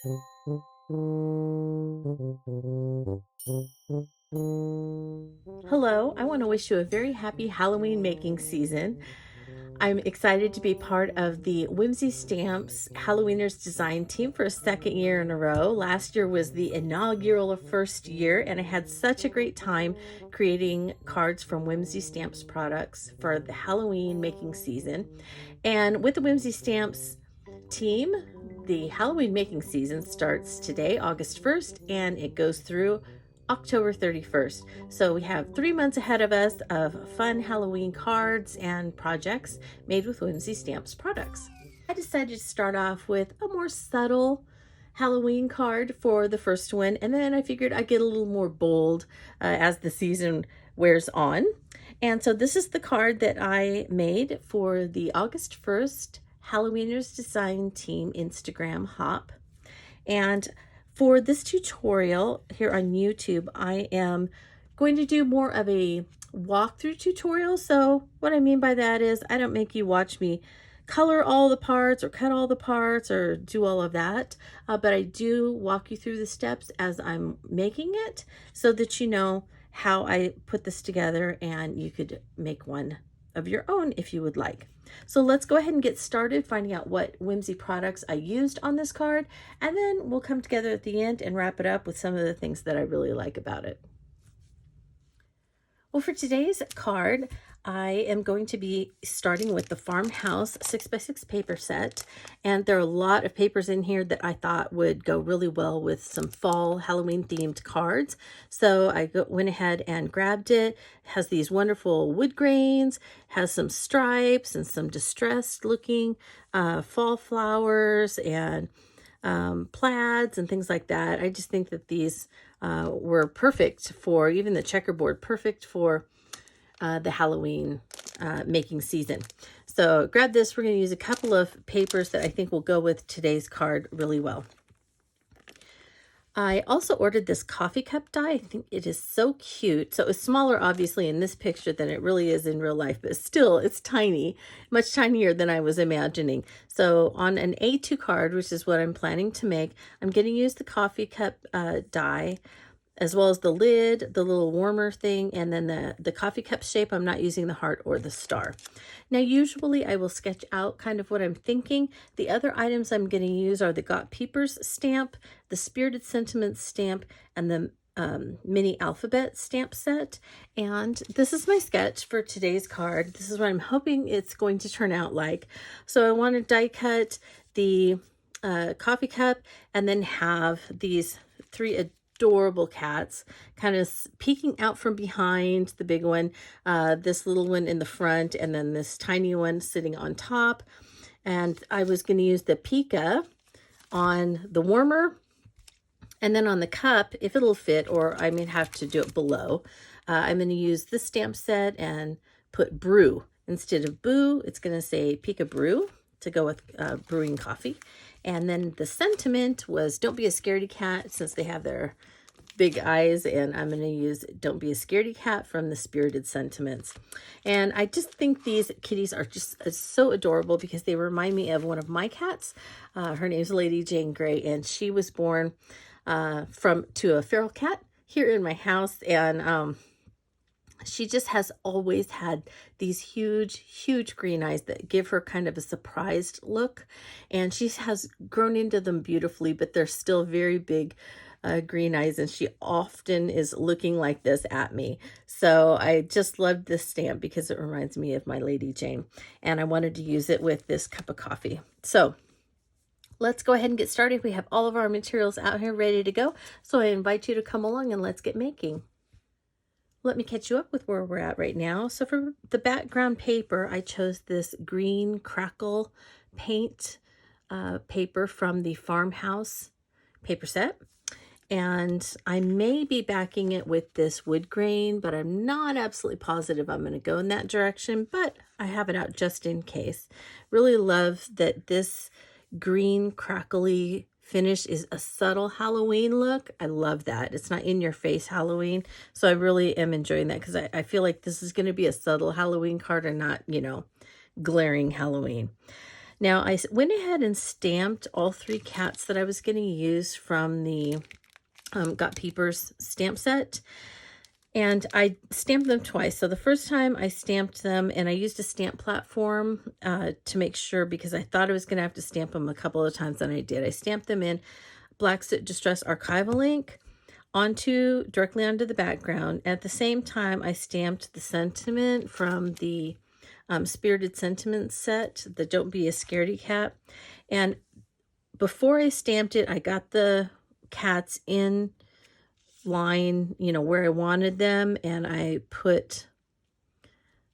Hello, I want to wish you a very happy Halloween making season. I'm excited to be part of the Whimsy Stamps Halloweeners design team for a second year in a row. Last year was the inaugural first year, and I had such a great time creating cards from Whimsy Stamps products for the Halloween making season. And with the Whimsy Stamps team, the Halloween making season starts today, August 1st, and it goes through October 31st. So we have 3 months ahead of us of fun Halloween cards and projects made with Whimsy Stamps products. I decided to start off with a more subtle Halloween card for the first one, and then I figured I'd get a little more bold as the season wears on. And so this is the card that I made for the August 1st Halloweeners Design Team Instagram Hop. And for this tutorial here on YouTube, I am going to do more of a walkthrough tutorial. So what I mean by that is I don't make you watch me color all the parts or cut all the parts or do all of that, but I do walk you through the steps as I'm making it so that you know how I put this together, and you could make one of your own if you would like. So let's go ahead and get started finding out what Whimsy products I used on this card, and then we'll come together at the end and wrap it up with some of the things that I really like about it. Well, for today's card, I am going to be starting with the Farmhouse 6x6 paper set. And there are a lot of papers in here that I thought would go really well with some fall Halloween themed cards. So I went ahead and grabbed it. It has these wonderful wood grains, has some stripes and some distressed looking fall flowers and plaids and things like that. I just think that these were perfect for, even the checkerboard, perfect for the Halloween making season. So grab this. We're going to use a couple of papers that I think will go with today's card really well. I also ordered this coffee cup die. I think it is so cute. So it's smaller, obviously, in this picture than it really is in real life, but still, it's tiny, much tinier than I was imagining. So on an A2 card, which is what I'm planning to make, I'm going to use the coffee cup die, as well as the lid, the little warmer thing, and then the coffee cup shape. I'm not using the heart or the star. Now, usually I will sketch out kind of what I'm thinking. The other items I'm going to use are the Got Peepers stamp, the Spirited Sentiments stamp, and the mini alphabet stamp set. And this is my sketch for today's card. This is what I'm hoping it's going to turn out like. So I want to die cut the coffee cup and then have these three adorable cats kind of peeking out from behind the big one, this little one in the front, and then this tiny one sitting on top. And I was going to use the Pika on the warmer, and then on the cup, if it'll fit, or I may have to do it below, I'm going to use this stamp set and put brew. Instead of boo, it's going to say Pika Brew to go with brewing coffee. And then the sentiment was don't be a scaredy cat, since they have their big eyes, and I'm going to use don't be a scaredy cat from the Spirited Sentiments. And I just think these kitties are just so adorable because they remind me of one of my cats. Her name's Lady Jane Grey, and she was born to a feral cat here in my house, and she just has always had these huge green eyes that give her kind of a surprised look, and she has grown into them beautifully, but they're still very big green eyes, and she often is looking like this at me. So I just love this stamp because it reminds me of my Lady Jane, and I wanted to use it with this cup of coffee. So let's go ahead and get started. We have all of our materials out here ready to go, so I invite you to come along and let's get making. Let me catch you up with where we're at right now. So for the background paper, I chose this green crackle paint paper from the Farmhouse paper set. And I may be backing it with this wood grain, but I'm not absolutely positive I'm going to go in that direction, but I have it out just in case. Really love that this green crackly finish is a subtle Halloween look. I love that. It's not in your face Halloween. So I really am enjoying that because I feel like this is going to be a subtle Halloween card and not, glaring Halloween. Now, went ahead and stamped all 3 cats that I was going to use from the Got Peepers stamp set. And I stamped them twice. So the first time I stamped them, and I used a stamp platform to make sure, because I thought I was going to have to stamp them a couple of times, and I did. I stamped them in Black Soot Distress Archival ink directly onto the background. At the same time, I stamped the sentiment from the Spirited Sentiments set, the Don't Be a Scaredy Cat. And before I stamped it, I got the cats in line, where I wanted them, and I put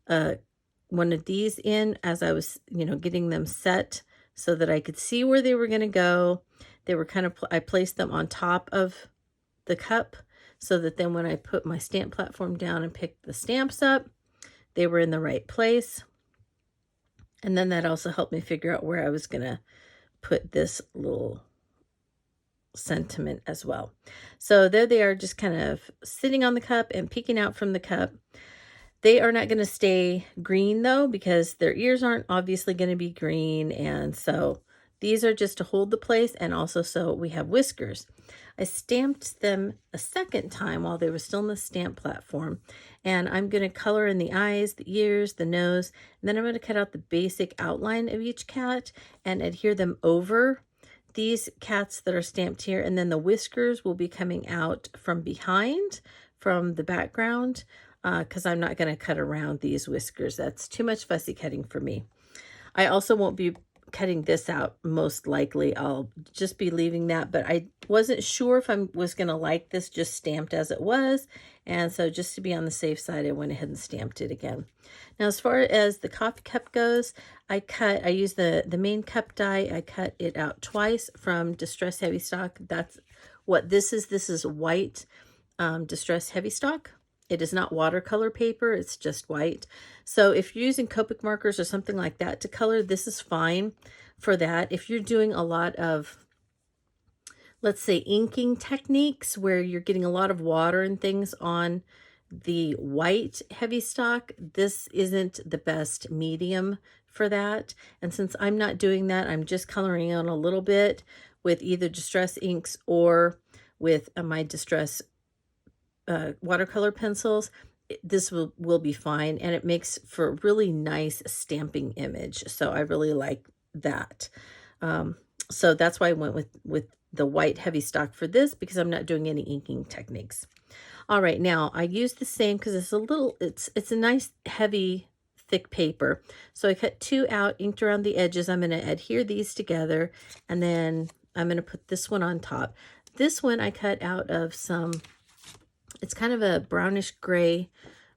one of these in as I was, getting them set so that I could see where they were going to go. They were I placed them on top of the cup so that then when I put my stamp platform down and picked the stamps up, they were in the right place. And then that also helped me figure out where I was going to put this little sentiment as well. So there they are, just kind of sitting on the cup and peeking out from the cup. They are not going to stay green though, because their ears aren't obviously going to be green. And so these are just to hold the place, and also so we have whiskers. I stamped them a second time while they were still in the stamp platform, and I'm going to color in the eyes, the ears, the nose, and then I'm going to cut out the basic outline of each cat and adhere them over these cats that are stamped here, and then the whiskers will be coming out from behind, from the background, because I'm not going to cut around these whiskers. That's too much fussy cutting for me. I also won't be cutting this out, most likely. I'll just be leaving that, but I wasn't sure if I was going to like this just stamped as it was, and so just to be on the safe side, I went ahead and stamped it again. Now, as far as the coffee cup goes, I used the main cup die. I cut it out twice from Distress Heavy Stock. That's what this is. This is white Distress Heavy Stock. It is not watercolor paper, it's just white. So if you're using Copic markers or something like that to color, this is fine for that. If you're doing a lot of, let's say, inking techniques where you're getting a lot of water and things on the white heavy stock, this isn't the best medium for that. And since I'm not doing that, I'm just coloring on a little bit with either Distress inks or with my Distress watercolor pencils. This will be fine, and it makes for a really nice stamping image. So I really like that. So that's why I went with the white heavy stock for this, because I'm not doing any inking techniques. All right, now I use the same because it's a nice heavy thick paper. So I cut 2 out, inked around the edges. I'm going to adhere these together, and then I'm going to put this one on top. This one I cut out of it's kind of a brownish gray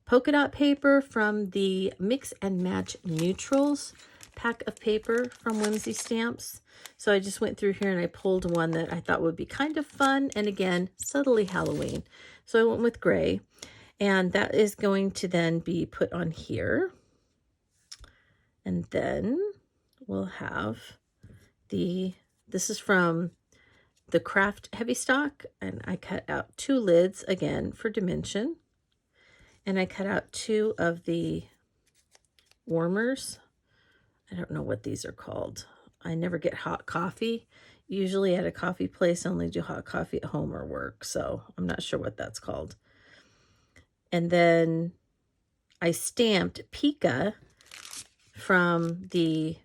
polka dot paper from the Mix and Match Neutrals pack of paper from Whimsy Stamps. So I just went through here and I pulled one that I thought would be kind of fun, and again, subtly Halloween. So I went with gray, and that is going to then be put on here. And then we'll have this is from the Craft Heavy Stock, and I cut out 2 lids again for dimension, and I cut out 2 of the warmers. I don't know what these are called. I never get hot coffee. Usually at a coffee place, I only do hot coffee at home or work, so I'm not sure what that's called. And then I stamped Pika from the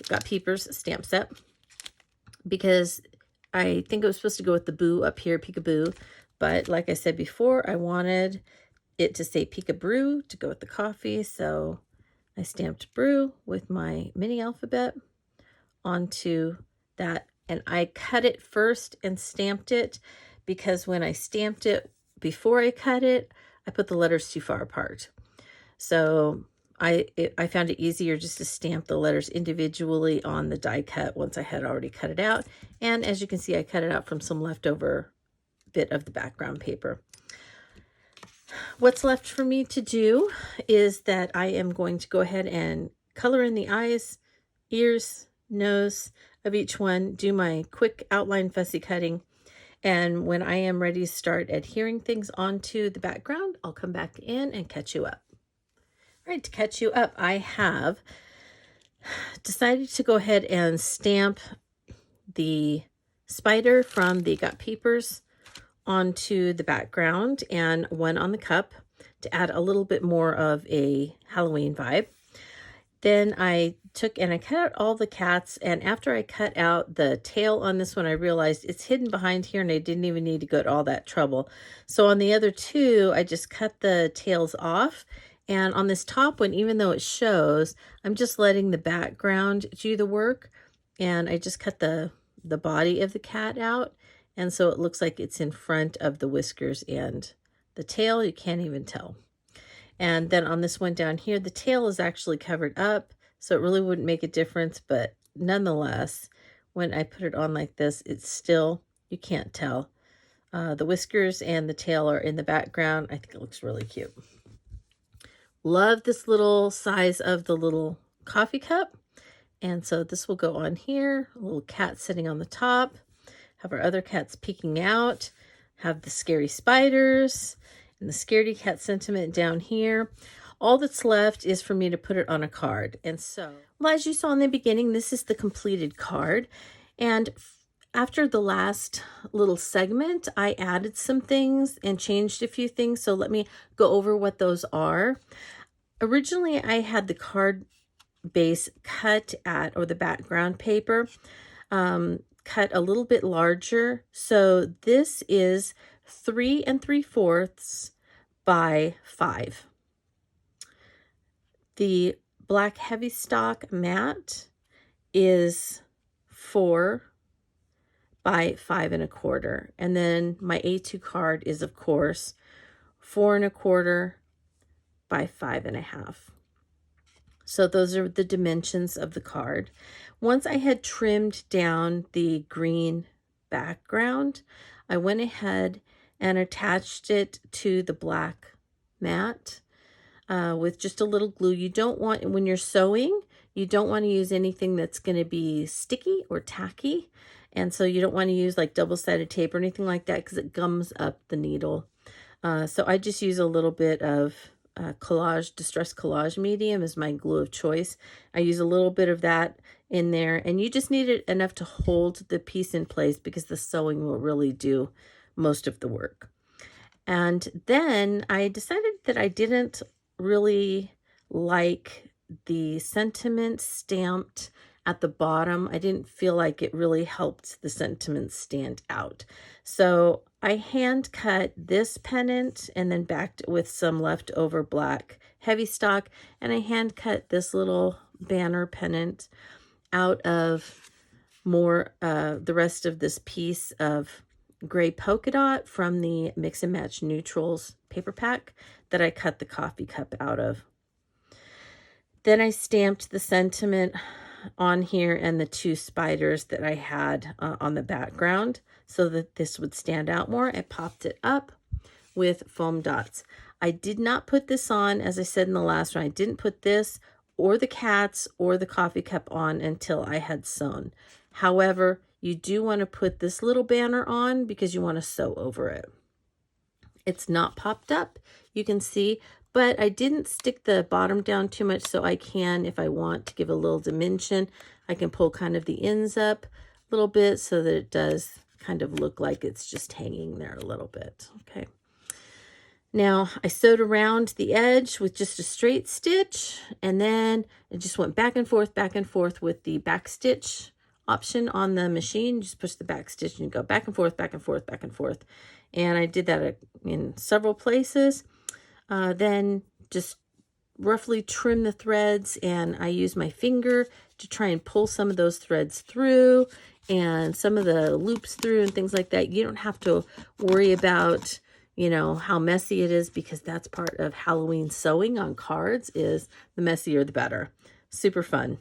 Got Peepers stamp set, because I think it was supposed to go with the boo up here, peekaboo, but like I said before, I wanted it to say peekabrew to go with the coffee, so I stamped brew with my mini alphabet onto that, and I cut it first and stamped it, because when I stamped it before I cut it, I put the letters too far apart. So I found it easier just to stamp the letters individually on the die cut once I had already cut it out. And as you can see, I cut it out from some leftover bit of the background paper. What's left for me to do is that I am going to go ahead and color in the eyes, ears, nose of each one, do my quick outline fussy cutting. And when I am ready to start adhering things onto the background, I'll come back in and catch you up. All right, to catch you up, I have decided to go ahead and stamp the spider from the Got Peepers onto the background and one on the cup to add a little bit more of a Halloween vibe. Then I took and I cut out all the cats, and after I cut out the tail on this one, I realized it's hidden behind here and I didn't even need to go to all that trouble. So on the other two, I just cut the tails off. And on this top one, even though it shows, I'm just letting the background do the work. And I just cut the body of the cat out. And so it looks like it's in front of the whiskers and the tail. You can't even tell. And then on this one down here, the tail is actually covered up, so it really wouldn't make a difference. But nonetheless, when I put it on like this, it's still, you can't tell. The whiskers and the tail are in the background. I think it looks really cute. Love this little size of the little coffee cup. And so this will go on here. A little cat sitting on the top. Have our other cats peeking out. Have the scary spiders. And the Scaredy cat sentiment down here. All that's left is for me to put it on a card. And so, well, as you saw in the beginning, this is the completed card. And after the last little segment, I added some things and changed a few things. So let me go over what those are. Originally, I had the card base cut at, or the background paper, cut a little bit larger. So this is 3 3/4 by 5. The black heavy stock mat is 4 by 5 1/4. And then my A2 card is, of course, 4 1/4 by 5 1/2. So those are the dimensions of the card. Once I had trimmed down the green background, I went ahead and attached it to the black mat with just a little glue. You don't want, when you're sewing, you don't want to use anything that's going to be sticky or tacky. And so you don't want to use like double-sided tape or anything like that because it gums up the needle. So I just use a little bit of Distress Collage Medium is my glue of choice. I use a little bit of that in there, and you just need it enough to hold the piece in place because the sewing will really do most of the work. And then I decided that I didn't really like the sentiment stamped at the bottom. I didn't feel like it really helped the sentiment stand out. So I hand cut this pennant and then backed with some leftover black heavy stock, and I hand cut this little banner pennant out of more the rest of this piece of gray polka dot from the Mix and Match Neutrals paper pack that I cut the coffee cup out of. Then I stamped the sentiment on here and the 2 spiders that I had on the background so that this would stand out more. I popped it up with foam dots. I did not put this on, as I said in the last one, I didn't put this or the cats or the coffee cup on until I had sewn. However, you do want to put this little banner on because you want to sew over it. It's not popped up, you can see, but I didn't stick the bottom down too much, so I can, if I want to give a little dimension, I can pull kind of the ends up a little bit so that it does kind of look like it's just hanging there a little bit. Okay. Now I sewed around the edge with just a straight stitch, and then it just went back and forth with the back stitch option on the machine. Just push the back stitch and go back and forth, back and forth, back and forth. And I did that in several places. Then just roughly trim the threads, and I use my finger to try and pull some of those threads through and some of the loops through and things like that. You don't have to worry about, you know, how messy it is, because that's part of Halloween sewing on cards, is the messier the better. Super fun.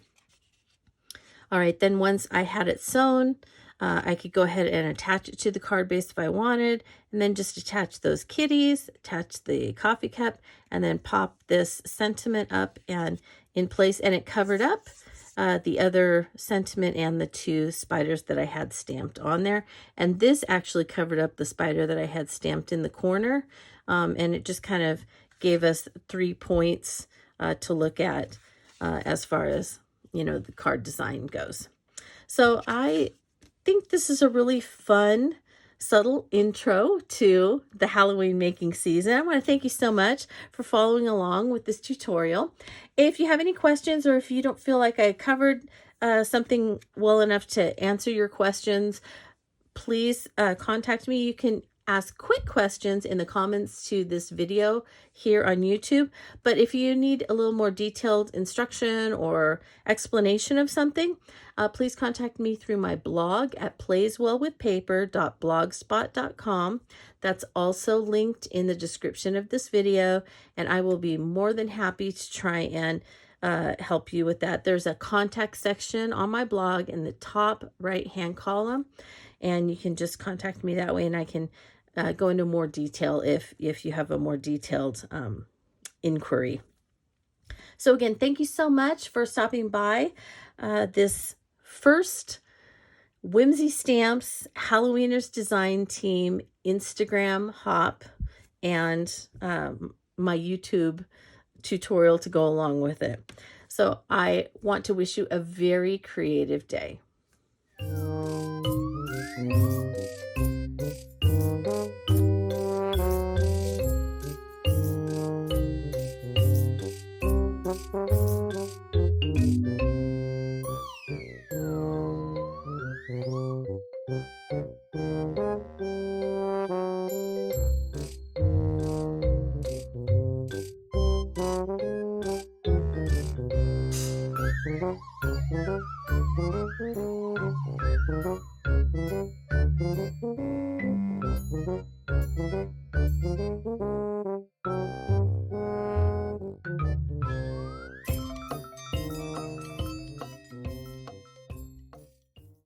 All right, then once I had it sewn, I could go ahead and attach it to the card base if I wanted, and then just attach those kitties, attach the coffee cup, and then pop this sentiment up and in place, and it covered up the other sentiment and the 2 spiders that I had stamped on there. And this actually covered up the spider that I had stamped in the corner, and it just kind of gave us 3 points to look at as far as, the card design goes. So I think this is a really fun, subtle intro to the Halloween making season. I want to thank you so much for following along with this tutorial. If you have any questions, or if you don't feel like I covered something well enough to answer your questions, please contact me. You can ask quick questions in the comments to this video here on YouTube. But if you need a little more detailed instruction or explanation of something, please contact me through my blog at playswellwithpaper.blogspot.com. That's also linked in the description of this video, and I will be more than happy to try and help you with that. There's a contact section on my blog in the top right-hand column, and you can just contact me that way, and I can go into more detail if you have a more detailed inquiry. So again, thank you so much for stopping by this first Whimsy Stamps Halloweeners Design Team Instagram hop and my YouTube tutorial to go along with it. So I want to wish you a very creative day.